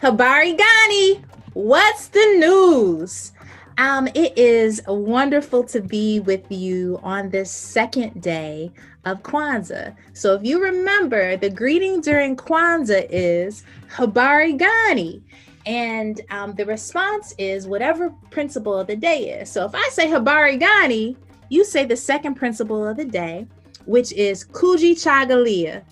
Habari Gani, what's the news? It is wonderful to be with you on this second day of Kwanzaa. So, if you remember, the greeting during Kwanzaa is Habari Gani. And the response is whatever principle of the day is. So, if I say Habari Gani, you say the second principle of the day, which is Kujichagulia,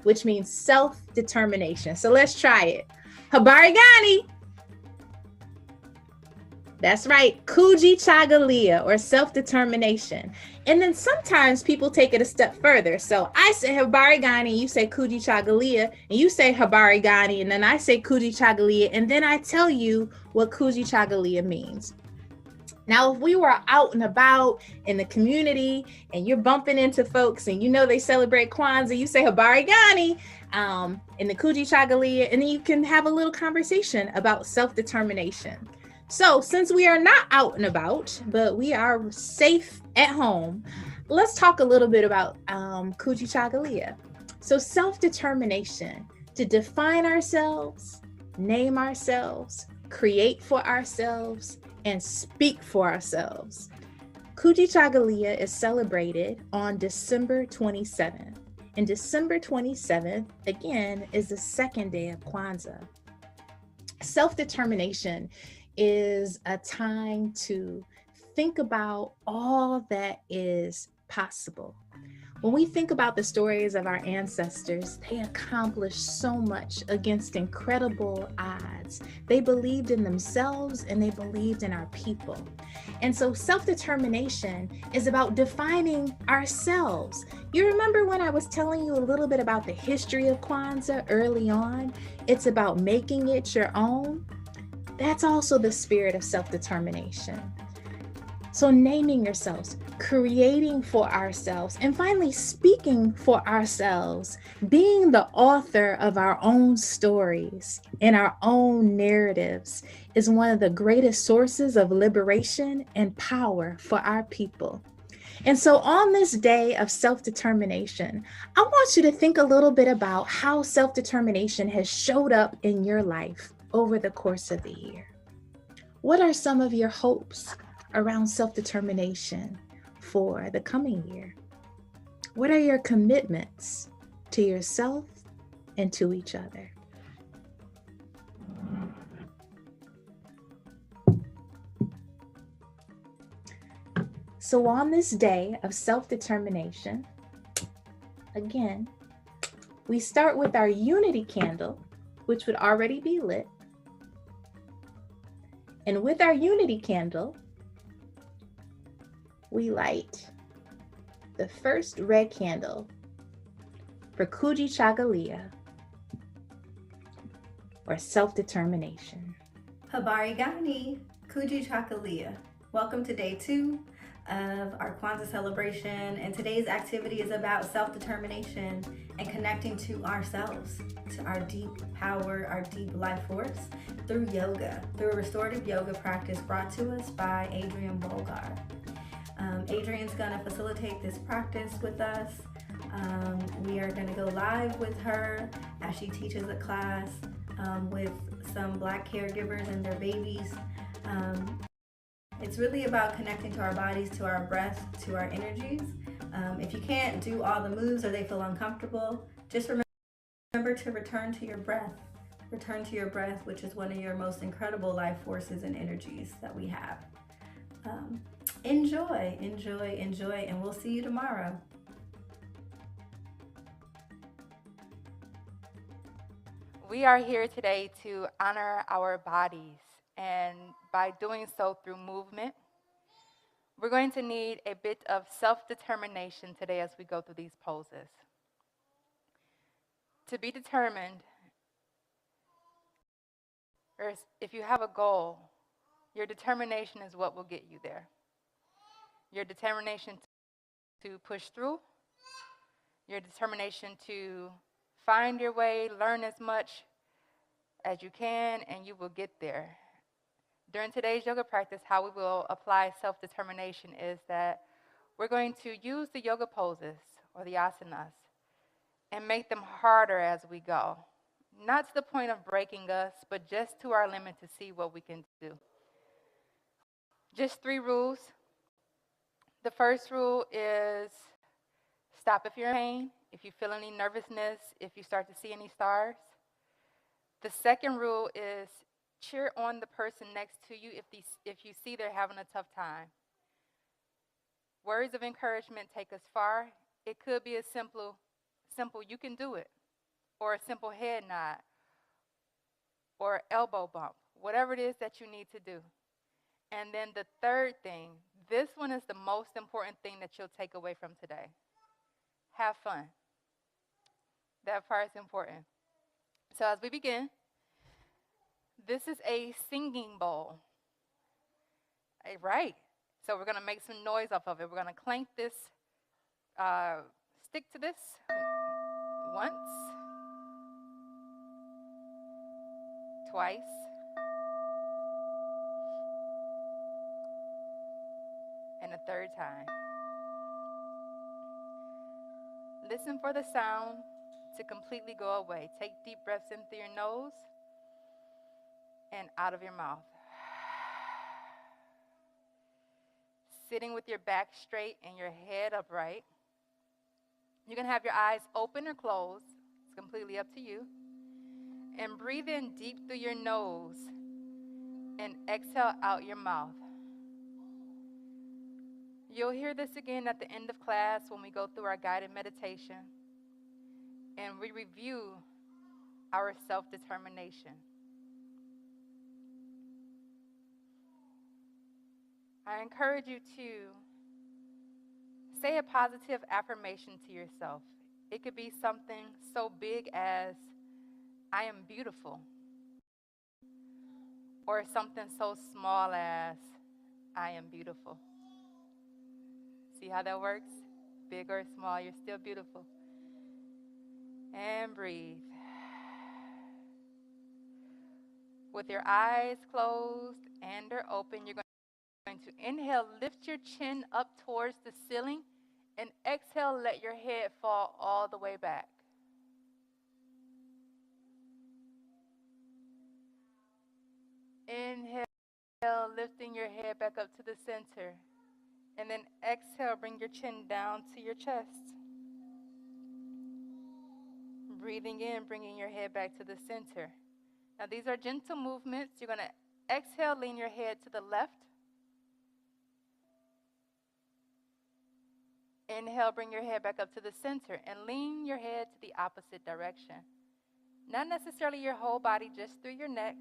which means self determination. So, let's try it. Habari Gani. That's right, Kujichagulia, or self-determination. And then sometimes people take it a step further. So I say Habari Gani, you say Kujichagulia, and you say Habari Gani, and then I say Kujichagulia, and then I tell you what Kujichagulia means. Now, if we were out and about in the community and you're bumping into folks and you know they celebrate Kwanzaa, you say Habari Gani in the Kujichagulia, and then you can have a little conversation about self-determination. So, since we are not out and about, but we are safe at home, let's talk a little bit about Kujichagulia. So, self-determination, to define ourselves, name ourselves, create for ourselves, and speak for ourselves. Kujichagulia is celebrated on December 27th. And December 27th, again, is the second day of Kwanzaa. Self-determination is a time to think about all that is possible. When we think about the stories of our ancestors, they accomplished so much against incredible odds. They believed in themselves and they believed in our people. And so self-determination is about defining ourselves. You remember when I was telling you a little bit about the history of Kwanzaa early on? It's about making it your own. That's also the spirit of self-determination. So naming yourselves, creating for ourselves, and finally speaking for ourselves, being the author of our own stories and our own narratives is one of the greatest sources of liberation and power for our people. And so on this day of self-determination, I want you to think a little bit about how self-determination has showed up in your life over the course of the year. What are some of your hopes around self-determination for the coming year? What are your commitments to yourself and to each other? So on this day of self-determination, again, we start with our unity candle, which would already be lit. And with our unity candle, we light the first red candle for Kujichagulia, or self-determination. Habari Gani, Kujichagulia. Welcome to day 2 of our Kwanzaa celebration, and today's activity is about self-determination and connecting to ourselves, to our deep power, our deep life force through yoga, through a restorative yoga practice brought to us by Adrienne Bulgar. Adrienne's gonna facilitate this practice with us. We are gonna go live with her as she teaches a class with some Black caregivers and their babies. It's really about connecting to our bodies, to our breath, to our energies. If you can't do all the moves or they feel uncomfortable, just remember to return to your breath. Return to your breath, which is one of your most incredible life forces and energies that we have. Enjoy, enjoy, enjoy, and we'll see you tomorrow. We are here today to honor our bodies, and by doing so through movement, we're going to need a bit of self-determination today as we go through these poses. To be determined, or if you have a goal, your determination is what will get you there. Your determination to push through, your determination to find your way, learn as much as you can, and you will get there. During today's yoga practice, how we will apply self-determination is that we're going to use the yoga poses or the asanas and make them harder as we go. Not to the point of breaking us, but just to our limit to see what we can do. Just 3 rules. The first rule is stop if you're in pain, if you feel any nervousness, if you start to see any stars. The second rule is cheer on the person next to you if you see they're having a tough time. Words of encouragement take us far. It could be as simple, you can do it, or a simple head nod, or elbow bump, whatever it is that you need to do. And then the third thing, this one is the most important thing that you'll take away from today. Have fun. That part is important. So as we begin, this is a singing bowl. Right. So we're going to make some noise off of it. We're going to clank this, stick to this once, twice, and a third time. Listen for the sound to completely go away. Take deep breaths in through your nose and out of your mouth. Sitting with your back straight and your head upright. You can have your eyes open or closed. It's completely up to you. And breathe in deep through your nose and exhale out your mouth. You'll hear this again at the end of class when we go through our guided meditation and we review our self-determination. I encourage you to say a positive affirmation to yourself. It could be something so big as, I am beautiful. Or something so small as, I am beautiful. See how that works? Big or small, you're still beautiful. And breathe. With your eyes closed and or open, you're going to inhale, lift your chin up towards the ceiling, and exhale, let your head fall all the way back. Inhale, lifting your head back up to the center. And then exhale, bring your chin down to your chest. Breathing in, bringing your head back to the center. Now these are gentle movements. You're going to exhale, lean your head to the left. Inhale, bring your head back up to the center and lean your head to the opposite direction. Not necessarily your whole body, just through your neck.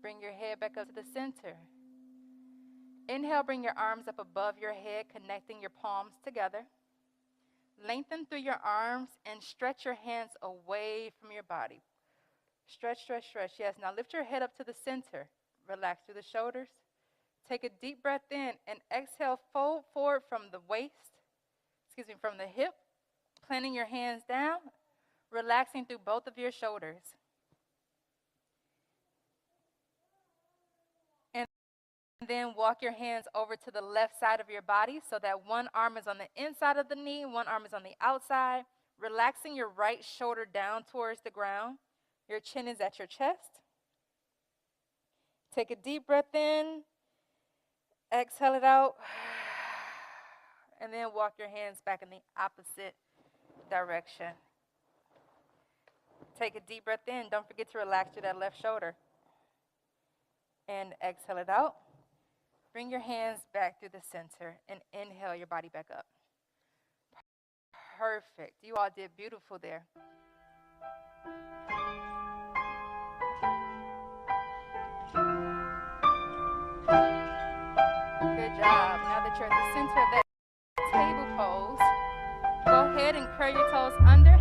Bring your head back up to the center. Inhale, bring your arms up above your head, connecting your palms together. Lengthen through your arms and stretch your hands away from your body. Stretch, stretch, stretch. Yes, now lift your head up to the center. Relax through the shoulders. Take a deep breath in and exhale, fold forward from the from the hip, planting your hands down, relaxing through both of your shoulders. And then walk your hands over to the left side of your body so that one arm is on the inside of the knee, one arm is on the outside, relaxing your right shoulder down towards the ground. Your chin is at your chest. Take a deep breath in. Exhale it out, and then walk your hands back in the opposite direction. Take a deep breath in. Don't forget to relax through that left shoulder. And exhale it out. Bring your hands back through the center and inhale your body back up. Perfect. You all did beautiful there. Good job. Now that you're at the center of that table pose, go ahead and curl your toes under,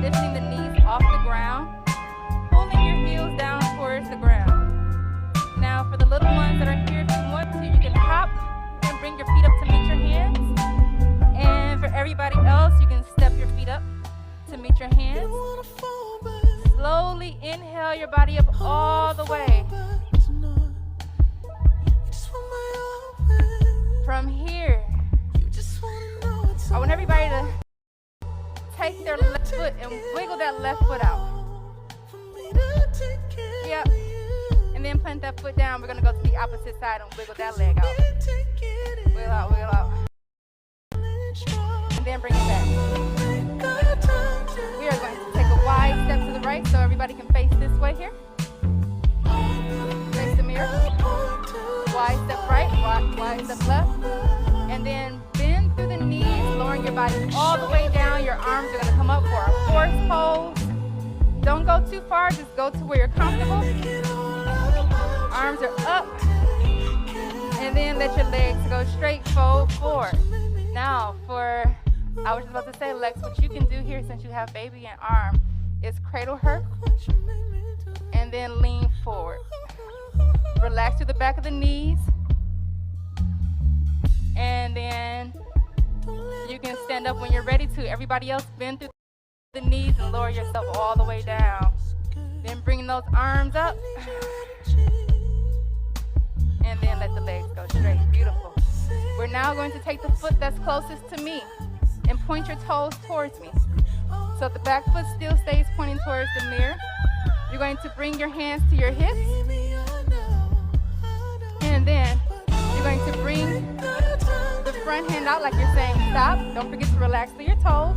lifting the knees off the ground, pulling your heels down towards the ground. Now for the little ones that are here, if you want to, you can hop and bring your feet up to meet your hands. And for everybody else, you can step your feet up to meet your hands. Slowly inhale your body up all the way. From here, I want everybody to take their left foot and wiggle that left foot out. Yep. And then plant that foot down. We're going to go to the opposite side and wiggle that leg out. Wiggle out, wiggle out. And then bring it back. We are going to take a wide step to the right so everybody can face this way here. Face the mirror. Wide step right, wide step left. And then bend through the knees, lowering your body all the way down. Your arms are going to come up for a horse pose. Don't go too far, just go to where you're comfortable. Arms are up. And then let your legs go straight, fold forward. Now I was just about to say, Lex, what you can do here since you have baby and arm is cradle her and then lean forward. Relax through the back of the knees. And then you can stand up when you're ready to. Everybody else bend through the knees and lower yourself all the way down. Then bring those arms up. And then let the legs go straight. Beautiful. We're now going to take the foot that's closest to me and point your toes towards me. So the back foot still stays pointing towards the mirror. You're going to bring your hands to your hips. And then you're going to bring the front hand out like you're saying stop. Don't forget to relax through your toes.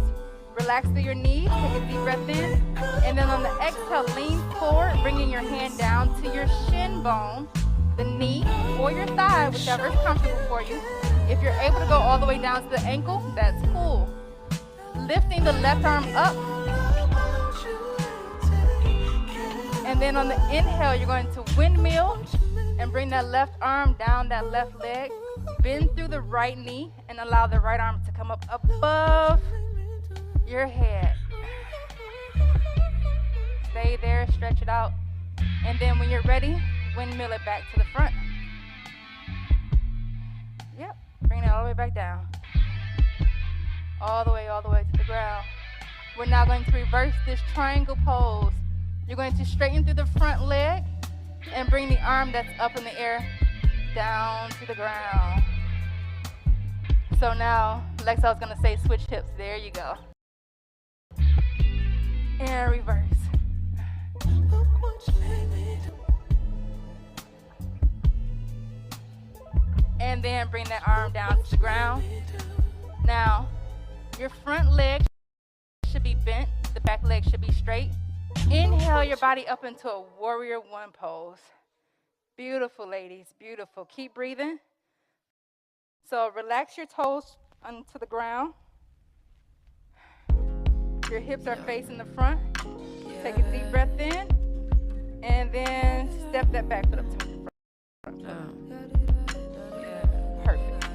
Relax through your knees. Take a deep breath in. And then on the exhale, lean forward, bringing your hand down to your shin bone, the knee, or your thigh, whichever is comfortable for you. If you're able to go all the way down to the ankle, that's cool. Lifting the left arm up. And then on the inhale, you're going to windmill and bring that left arm down that left leg. Bend through the right knee and allow the right arm to come up above your head. Stay there, stretch it out. And then when you're ready, windmill it back to the front. Yep, bring it all the way back down. All the way to the ground. We're now going to reverse this triangle pose. You're going to straighten through the front leg and bring the arm that's up in the air down to the ground. So now, Lex, I was going to say switch hips. There you go. And reverse. And then bring that arm down to the ground. Now, your front leg should be bent. The back leg should be straight. Inhale your body up into a warrior one pose. Beautiful, ladies, beautiful. Keep breathing. So relax your toes onto the ground. Your hips are facing the front. Take a deep breath in. And then step that back foot up to the front. Perfect.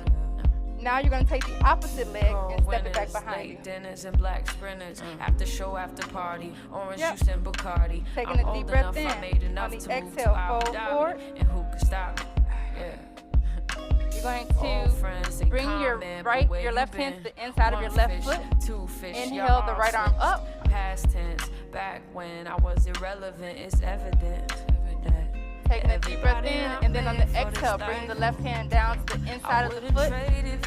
Now you're going to take the opposite leg and step it back behind you. Dinners and black sprinters, after show, after party, orange juice and Bacardi. Taking a deep breath in. On the exhale, fold forward. And who could stop me? You're going to bring your left hand to the inside of your left foot. Inhale the right arm up. Past tense, back when I was irrelevant, it's evident. Taking a deep breath in, and then on the exhale, bring the left hand down to the inside of the foot.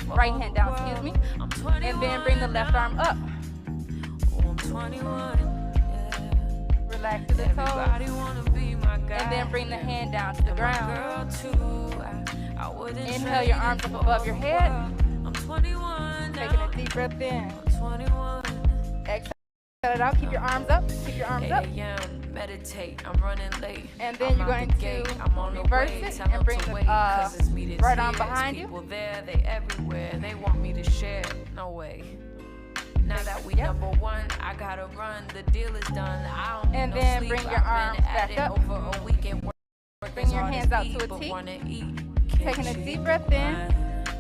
Right hand down, excuse me. And then bring the left arm up. Relax to the toes. And then bring the hand down to the ground. Inhale your arms up above your head. Taking a deep breath in. Exhale it out. Keep your arms up. Keep your arms up. Meditate, I'm running late. And then you're going to reverse it and bring the right arm behind you. There, they everywhere. They want me to share. No way. Now that we number one, I gotta run. The deal is done. I don't and need then no bring sleep. your arms back up. Over a weekend. Bring your hands out to a T. Taking a deep breath in.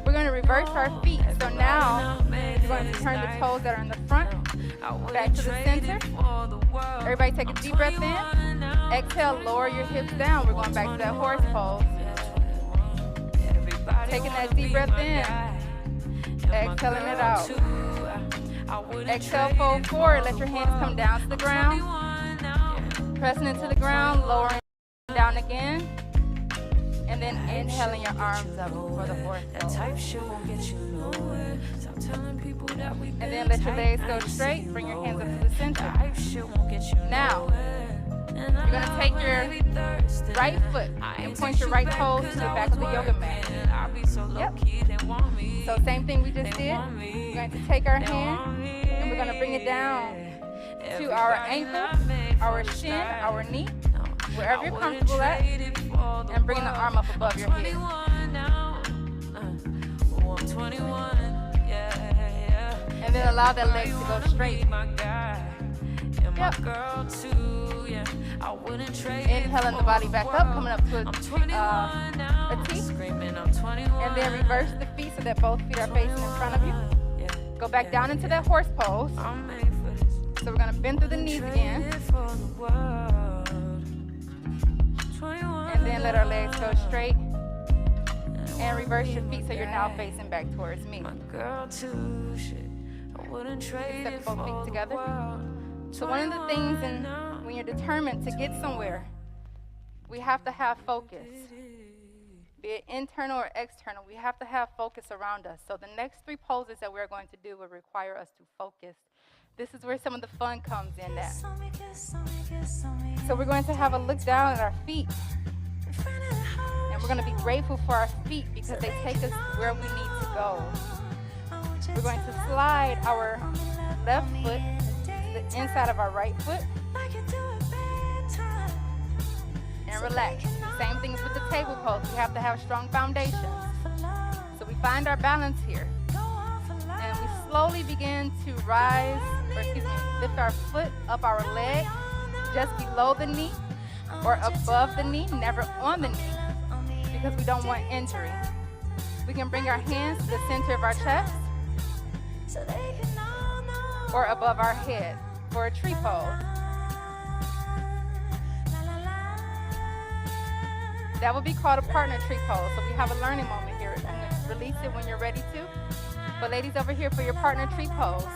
We're going to reverse our feet. So now you're going to turn the toes that are in the front back to the center. Everybody take a deep breath in. Exhale, lower your hips down. We're going back to that horse pose. Taking that deep breath in. Exhaling it out. Exhale, fold forward. Let your hands come down to the ground. Pressing into the ground, lowering down again. And then inhaling your arms up for the horse pose. That type shit won't get you nowhere. Stop telling people people that we And then let your legs go straight. Bring your hands up to the center. Now, you're going to take your right foot and point your right toes to the back of the yoga mat. Yep. So same thing we just did. We're going to take our hand and we're going to bring it down to our ankle, our shin, our knee, wherever you're comfortable at, and bring the arm up above your head. And then allow that leg to go straight. Yep. Inhaling the body back up, coming up to a T. And then reverse the feet so that both feet are facing in front of you. Go back down into that horse pose. So we're going to bend through the knees again. And then let our legs go straight. And reverse your feet so you're now facing back towards me. Step both feet together. So one of the things when you're determined to get somewhere, we have to have focus. Be it internal or external, we have to have focus around us. So the next 3 poses that we're going to do will require us to focus. This is where some of the fun comes in at. So we're going to have a look down at our feet. And we're going to be grateful for our feet because they take us where we need to go. We're going to slide our left foot to the inside of our right foot. And relax. Same things with the table pose. We have to have strong foundations. So we find our balance here. And we slowly begin to rise, lift our foot up our leg, just below the knee or above the knee, never on the knee, because we don't want injury. We can bring our hands to the center of our chest or above our head for a tree pose. That would be called a partner tree pose. So we have a learning moment here. Release it when you're ready to. But ladies over here, for your partner tree pose,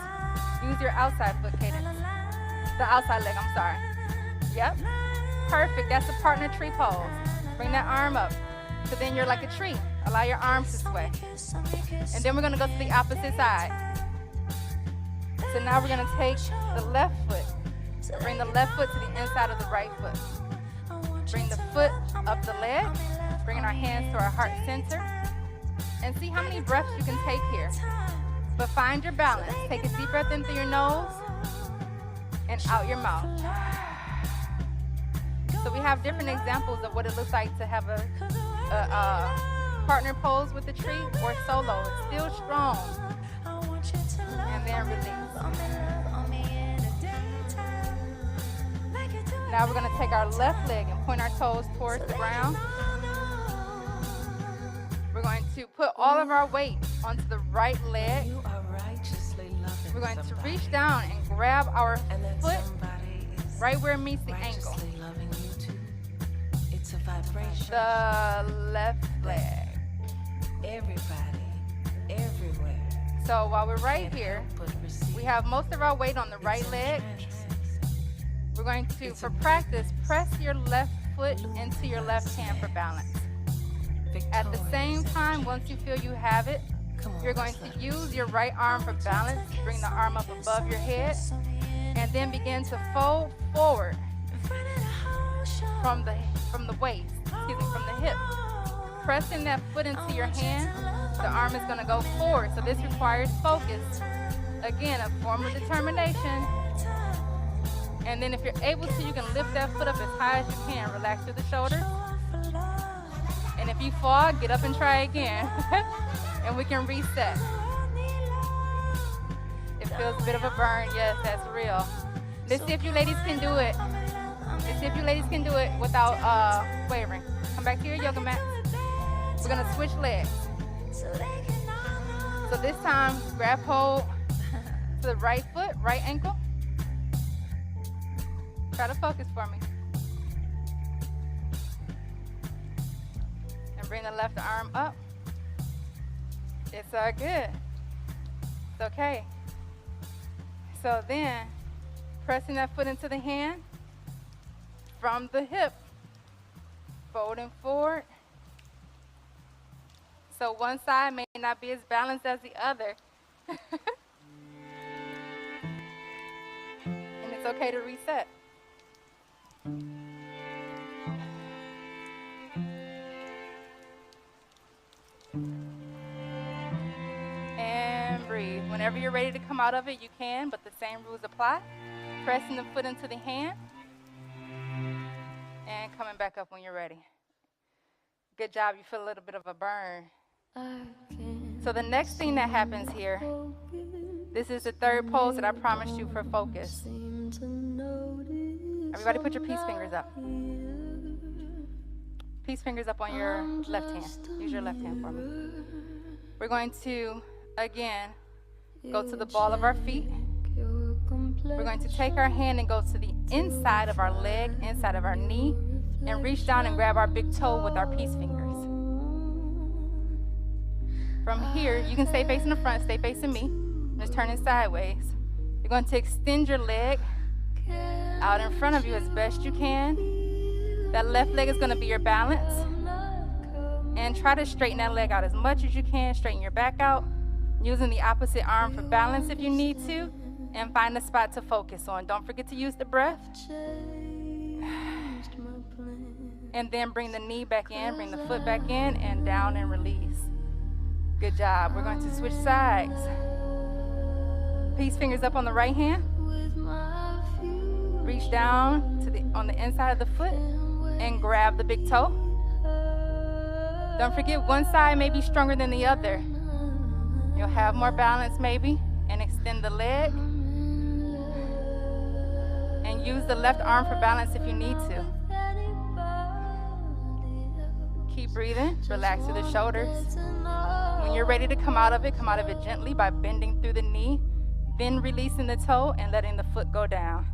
use your outside foot cadence. The outside leg, I'm sorry. Yep. Perfect. That's a partner tree pose. Bring that arm up. So then you're like a tree. Allow your arms to sway. And then we're going to go to the opposite side. So now we're going to take the left foot. Bring the left foot to the inside of the right foot. Bring the foot up the leg, bringing our hands to our heart center, and see how many breaths you can take here. But find your balance. Take a deep breath in through your nose and out your mouth. So we have different examples of what it looks like to have a partner pose with the tree or solo. It's still strong. And then release. Now we're going to take our left leg and point our toes towards the ground. We're going to put all of our weight onto the right leg. We're going to reach down and grab our foot right where it meets the ankle. The left leg. Everybody, everywhere. So while we're right here, we have most of our weight on the right leg. We're going to, for practice, press your left foot into your left hand for balance. At the same time, once you feel you have it, you're going to use your right arm for balance. Bring the arm up above your head, and then begin to fold forward from the waist, from the hip. Pressing that foot into your hand, the arm is going to go forward. So this requires focus. Again, a form of determination. And then if you're able to, you can lift that foot up as high as you can. Relax through the shoulders. And if you fall, get up and try again. And we can reset. It feels a bit of a burn. Yes, that's real. Let's see if you ladies can do it. Let's see if you ladies can do it without wavering. Come back to your yoga mat. We're going to switch legs. So this time, grab hold to the right foot, right ankle. Try to focus for me. And bring the left arm up. It's good. It's okay. So then, pressing that foot into the hand from the hip, folding forward. So one side may not be as balanced as the other. It's okay to reset. And breathe. Whenever you're ready to come out of it, you can, but the same rules apply. Pressing the foot into the hand and coming back up when you're ready. Good job. You feel a little bit of a burn. So the next thing that happens here, this is the third pose that I promised you for focus. Everybody put your peace fingers up. Peace fingers up on your left hand. Use your left hand for me. We're going to, again, go to the ball of our feet. We're going to take our hand and go to the inside of our leg, inside of our knee, and reach down and grab our big toe with our peace fingers. From here, you can stay facing the front, stay facing me. I'm just turning sideways. You're going to extend your leg out in front of you as best you can. That left leg is going to be your balance. And try to straighten that leg out as much as you can. Straighten your back out, using the opposite arm for balance if you need to, and find a spot to focus on. Don't forget to use the breath. And then bring the knee back in, bring the foot back in, and down and release. Good job. We're going to switch sides. Peace fingers up on the right hand. Reach down to on the inside of the foot and grab the big toe. Don't forget, one side may be stronger than the other. You'll have more balance maybe, and extend the leg. And use the left arm for balance if you need to. Keep breathing, relax through the shoulders. When you're ready to come out of it gently by bending through the knee, then releasing the toe and letting the foot go down.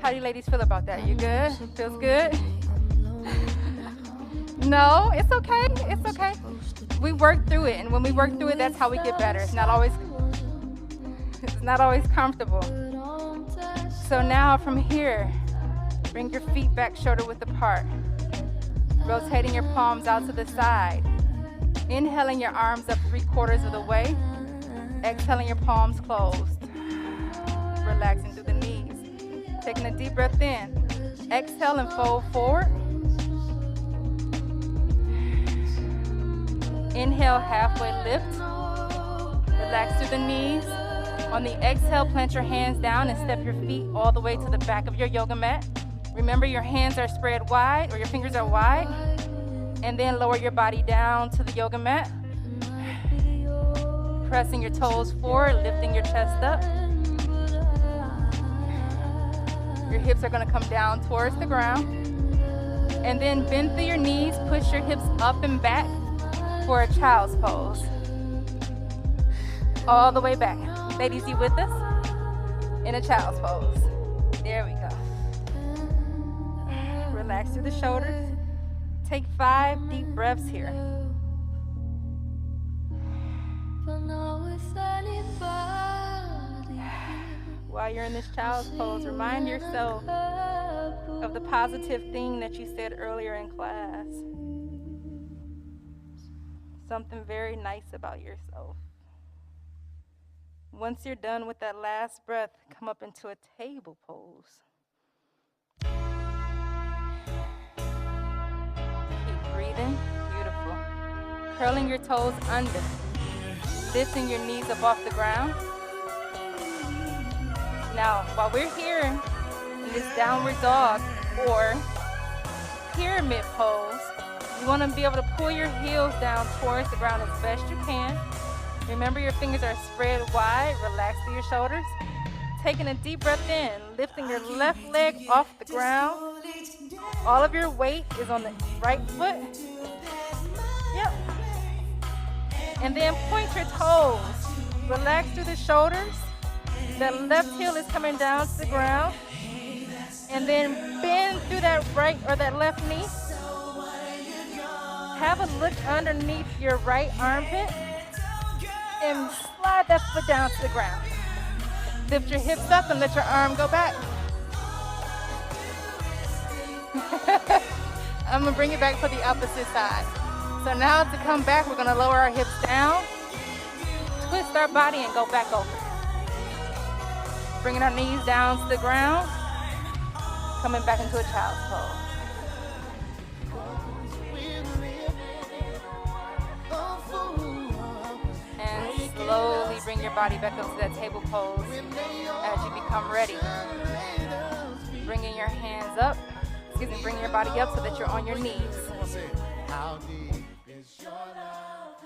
How do you ladies feel about that? You good? Feels good? No, it's okay. It's okay. We work through it, and when we work through it, that's how we get better. It's not always comfortable. So now from here, bring your feet back shoulder width apart. Rotating your palms out to the side. Inhaling your arms up 3/4 of the way. Exhaling your palms closed. Relaxing through the knees. Taking a deep breath in. Exhale and fold forward. Inhale, halfway lift. Relax through the knees. On the exhale, plant your hands down and step your feet all the way to the back of your yoga mat. Remember, your hands are spread wide, or your fingers are wide. And then lower your body down to the yoga mat. Pressing your toes forward, lifting your chest up. Your hips are going to come down towards the ground. And then bend through your knees, push your hips up and back for a child's pose. All the way back. Ladies, you with us? In a child's pose. There we go. Relax through the shoulders. Take 5 deep breaths here. While you're in this child's pose, remind yourself of the positive thing that you said earlier in class. Something very nice about yourself. Once you're done with that last breath, come up into a table pose. Keep breathing. Beautiful. Curling your toes under. Lifting your knees up off the ground. Now, while we're here in this downward dog or pyramid pose, you want to be able to pull your heels down towards the ground as best you can. Remember, your fingers are spread wide. Relax through your shoulders. Taking a deep breath in, lifting your left leg off the ground. All of your weight is on the right foot. Yep. And then point your toes. Relax through the shoulders. That left heel is coming down to the ground. And then bend through that right or that left knee. Have a look underneath your right armpit. And slide that foot down to the ground. Lift your hips up and let your arm go back. I'm going to bring it back for the opposite side. So now to come back, we're going to lower our hips down, twist our body, and go back over. Bringing our knees down to the ground. Coming back into a child's pose. And slowly bring your body back up to that table pose as you become ready. Bringing your hands up. Bring your body up so that you're on your knees.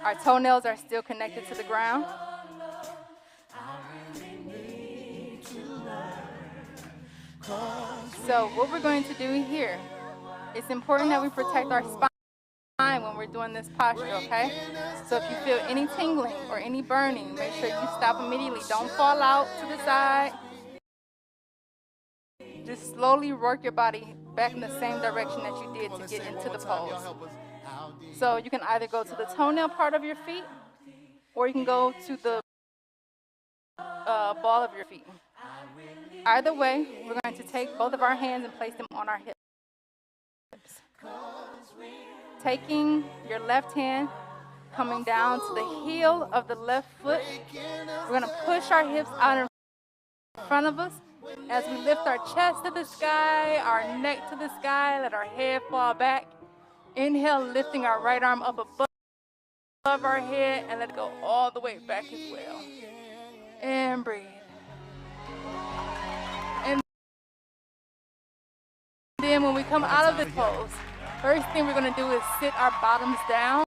Our toenails are still connected to the ground. So what we're going to do here, it's important that we protect our spine when we're doing this posture, okay? So if you feel any tingling or any burning, make sure you stop immediately. Don't fall out to the side. Just slowly work your body back in the same direction that you did to get into the pose. So you can either go to the toenail part of your feet, or you can go to the ball of your feet. Either way, we're going to take both of our hands and place them on our hips. Taking your left hand, coming down to the heel of the left foot. We're going to push our hips out in front of us as we lift our chest to the sky, our neck to the sky, let our head fall back. Inhale, lifting our right arm up above our head, and let it go all the way back as well. And breathe. And then when we come out of this pose, first thing we're going to do is sit our bottoms down.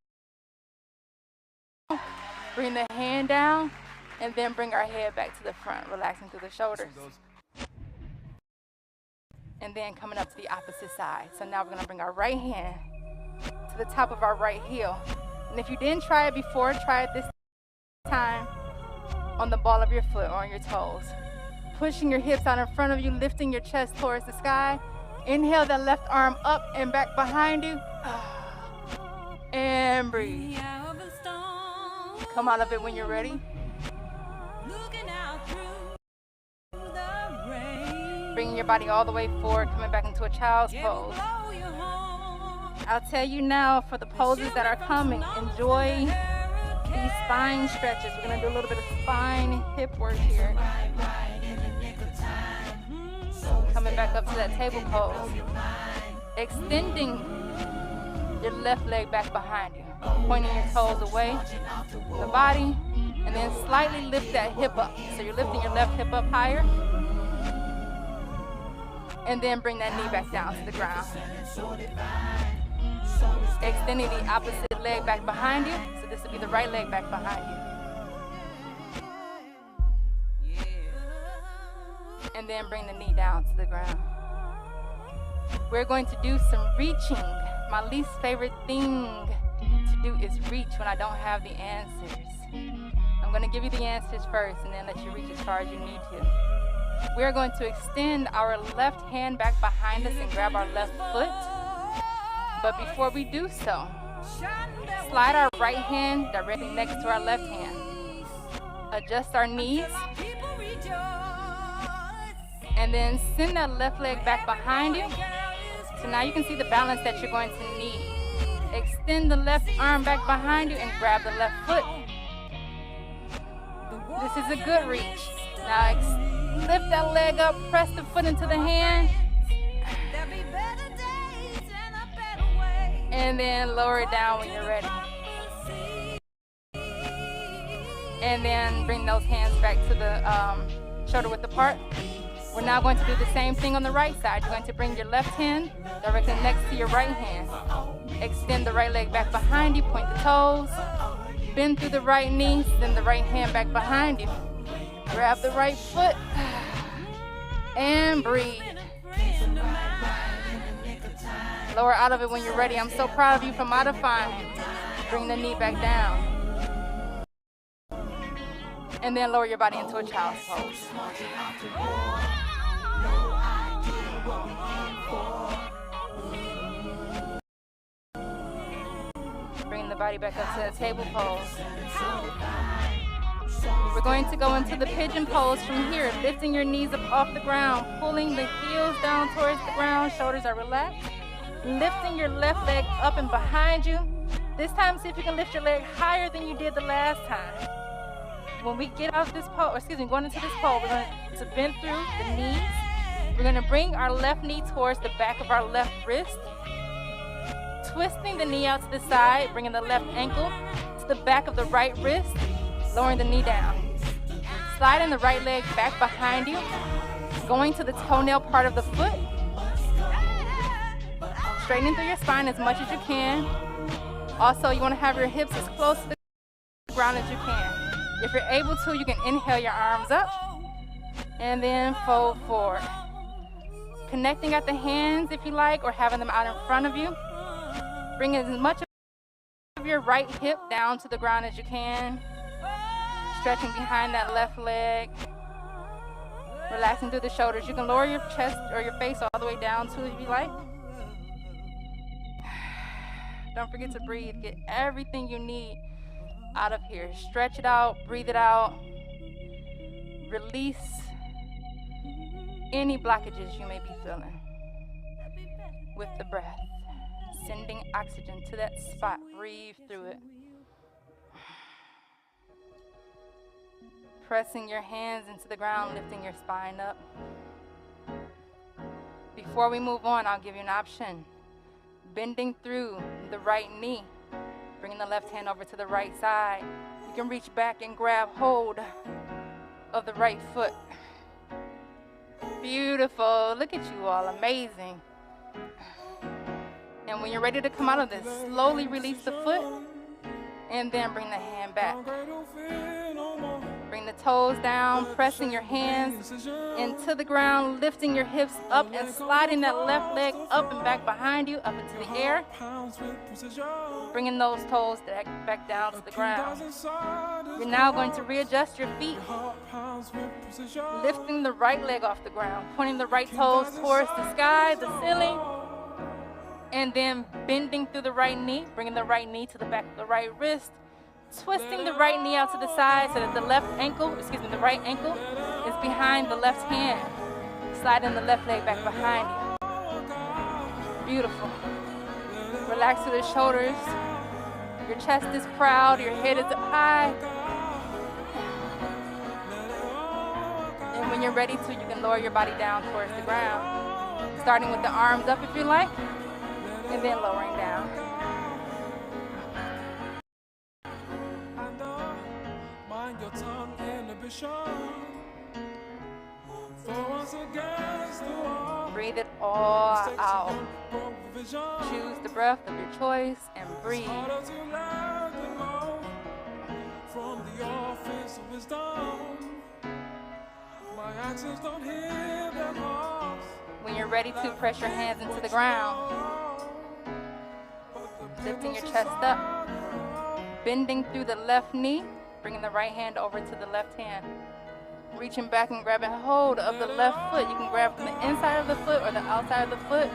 Bring the hand down, and then bring our head back to the front, relaxing through the shoulders. And then coming up to the opposite side. So now we're going to bring our right hand to the top of our right heel. And if you didn't try it before, try it this time on the ball of your foot or on your toes. Pushing your hips out in front of you, lifting your chest towards the sky. Inhale that left arm up and back behind you. And breathe. Come out of it when you're ready. Bringing your body all the way forward, coming back into a child's pose. I'll tell you now, for the poses that are coming, enjoy these spine stretches. We're going to do a little bit of spine hip work here. Coming back up to that table pose. Extending your left leg back behind you. Pointing your toes away from the body. And then slightly lift that hip up. So you're lifting your left hip up higher. And then bring that knee back down to the ground. Extending the opposite leg back behind you. So this will be the right leg back behind you. And then bring the knee down to the ground. We're going to do some reaching. My least favorite thing to do is reach when I don't have the answers. I'm going to give you the answers first and then let you reach as far as you need to. We are going to extend our left hand back behind us and grab our left foot. But before we do so, slide our right hand directly next to our left hand. Adjust our knees. And then send that left leg back behind you. So now you can see the balance that you're going to need. Extend the left arm back behind you and grab the left foot. This is a good reach. Now lift that leg up, press the foot into the hand. And then lower it down when you're ready. And then bring those hands back to the shoulder width apart. We're now going to do the same thing on the right side. You're going to bring your left hand directly next to your right hand. Extend the right leg back behind you, point the toes. Bend through the right knee, send the right hand back behind you. Grab the right foot and breathe. Lower out of it when you're ready. I'm so proud of you for modifying. Bring the knee back down. And then lower your body into a child's pose. Bring the body back up to the table pose. We're going to go into the pigeon pose from here, lifting your knees up off the ground, pulling the heels down towards the ground, shoulders are relaxed. Lifting your left leg up and behind you. This time, see if you can lift your leg higher than you did the last time. When we get out of this pose, going into this pose, we're going to bend through the knees. We're going to bring our left knee towards the back of our left wrist, twisting the knee out to the side, bringing the left ankle to the back of the right wrist, lowering the knee down. Sliding the right leg back behind you, going to the toenail part of the foot, straightening through your spine as much as you can. Also, you want to have your hips as close to the ground as you can. If you're able to, you can inhale your arms up and then fold forward. Connecting at the hands if you like, or having them out in front of you. Bring as much of your right hip down to the ground as you can. Stretching behind that left leg. Relaxing through the shoulders. You can lower your chest or your face all the way down too if you like. Don't forget to breathe. Get everything you need out of here. Stretch it out, breathe it out. Release any blockages you may be feeling with the breath. Sending oxygen to that spot. Breathe through it. Pressing your hands into the ground, lifting your spine up. Before we move on, I'll give you an option. Bending through the right knee, bringing the left hand over to the right side. You can reach back and grab hold of the right foot. Beautiful. Look at you all. Amazing. And when you're ready to come out of this, slowly release the foot and then bring the hand back. Bring the toes down, pressing your hands into the ground, lifting your hips up and sliding that left leg up and back behind you, up into the air. Bringing those toes back down to the ground. You're now going to readjust your feet, lifting the right leg off the ground, pointing the right toes towards the sky, the ceiling, and then bending through the right knee, bringing the right knee to the back of the right wrist, twisting the right knee out to the side so that the right ankle is behind the left hand. Sliding the left leg back behind you. Beautiful. Relax through the shoulders. Your chest is proud, your head is up high. And when you're ready to, you can lower your body down towards the ground. Starting with the arms up if you like, and then lowering down. Breathe it all out. Choose the breath of your choice and breathe. When you're ready to, press your hands into the ground. Lifting your chest up. Bending through the left knee. Bringing the right hand over to the left hand. Reaching back and grabbing hold of the left foot. You can grab from the inside of the foot or the outside of the foot.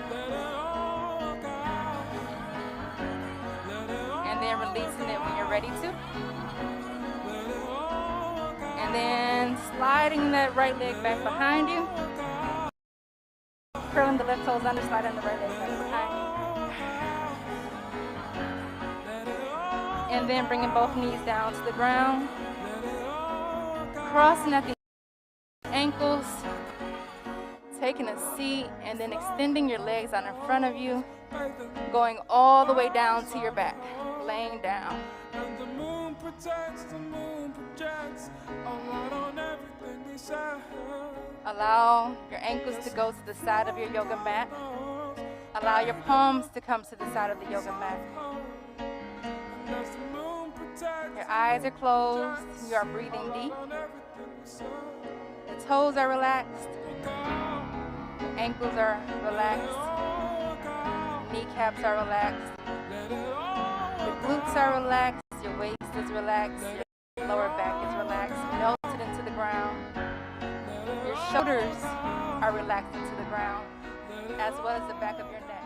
And then releasing it when you're ready to. And then sliding that right leg back behind you. Curling the left toes under, sliding the right leg back behind you. And then bringing both knees down to the ground. Crossing at the ankles. Taking a seat and then extending your legs out in front of you. Going all the way down to your back. Laying down. Allow your ankles to go to the side of your yoga mat. Allow your palms to come to the side of the yoga mat. Your eyes are closed. You are breathing deep. The toes are relaxed. Your ankles are relaxed. Kneecaps are relaxed. Your glutes are relaxed. Your waist is relaxed. Your lower back is relaxed. Melted into the ground. Your shoulders are relaxed into the ground, as well as the back of your neck.